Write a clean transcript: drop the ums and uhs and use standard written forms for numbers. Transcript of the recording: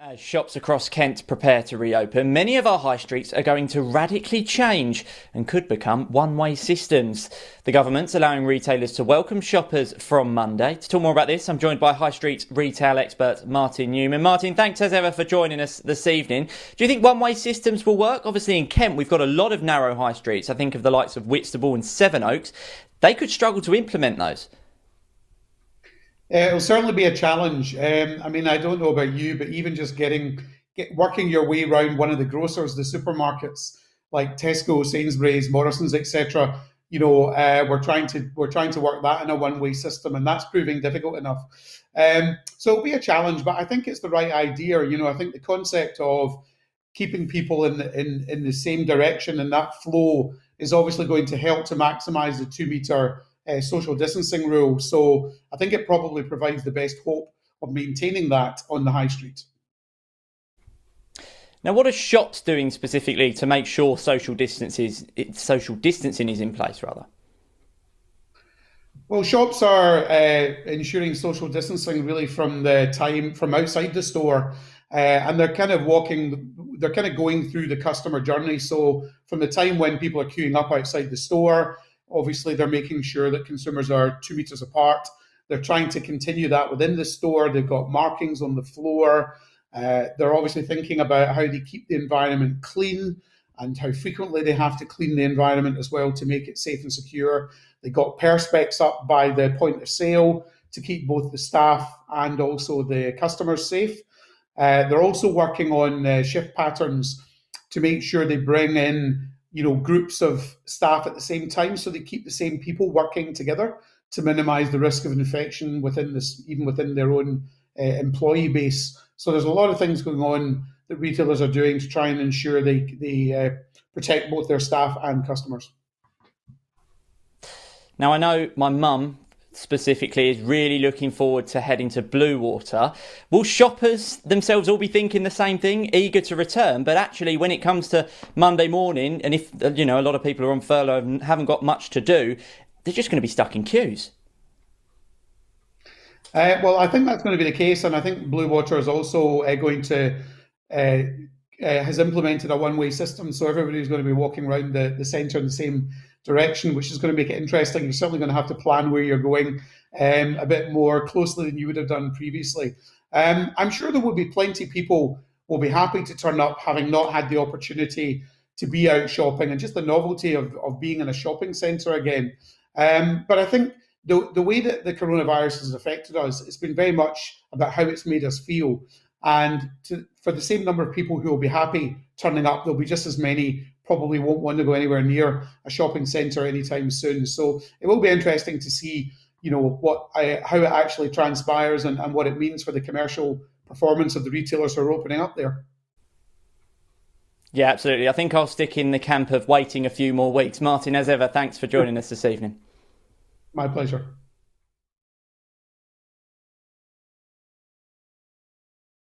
As shops across Kent prepare to reopen, many of our high streets are going to radically change and could become one-way systems. The government's allowing retailers to welcome shoppers from Monday. To talk more about this, I'm joined by high street retail expert Martin Newman. Martin, thanks as ever for joining us this evening. Do you think one-way systems will work? Obviously in Kent we've got a lot of narrow high streets. I think of the likes of Whitstable and Sevenoaks. They could struggle to implement those. It'll certainly be a challenge. I don't know about you, but even just working your way around one of the grocers, the supermarkets like Tesco, Sainsbury's, Morrison's, etc. We're trying to work that in a one-way system, and that's proving difficult enough. So it'll be a challenge, but I think it's the right idea. I think the concept of keeping people in the same direction and that flow is obviously going to help to maximise the 2 metre social distancing rule. So I think it probably provides the best hope of maintaining that on the high street. Now, what are shops doing specifically to make sure social distancing is in place, rather? Well, shops are ensuring social distancing really from outside the store, and they're kind of going through the customer journey. So from the time when people are queuing up outside the store, obviously they're making sure that consumers are 2 meters apart. They're trying to continue that within the store. They've got markings on the floor. They're obviously thinking about how they keep the environment clean and how frequently they have to clean the environment as well to make it safe and secure. They got perspex up by the point of sale to keep both the staff and also the customers safe. They're also working on shift patterns to make sure they bring in groups of staff at the same time, so they keep the same people working together to minimise the risk of infection even within their own employee base. So there's a lot of things going on that retailers are doing to try and ensure they protect both their staff and customers. Now, I know my mum specifically is really looking forward to heading to Bluewater. Will shoppers themselves all be thinking the same thing, eager to return? But actually, when it comes to Monday morning, and if a lot of people are on furlough and haven't got much to do, they're just going to be stuck in queues. Well, I think that's going to be the case, and I think Bluewater is also uh, has implemented a one-way system, so everybody's going to be walking around the centre in the same direction, which is going to make it interesting. You're certainly going to have to plan where you're going a bit more closely than you would have done previously. I'm sure there will be plenty of people will be happy to turn up, having not had the opportunity to be out shopping and just the novelty of being in a shopping centre again. But I think the way that the coronavirus has affected us, it's been very much about how it's made us feel. And for the same number of people who will be happy turning up, there'll be just as many probably won't want to go anywhere near a shopping centre anytime soon. So it will be interesting to see, how it actually transpires and what it means for the commercial performance of the retailers who are opening up there. Yeah, absolutely. I think I'll stick in the camp of waiting a few more weeks. Martin, as ever, thanks for joining us this evening. My pleasure.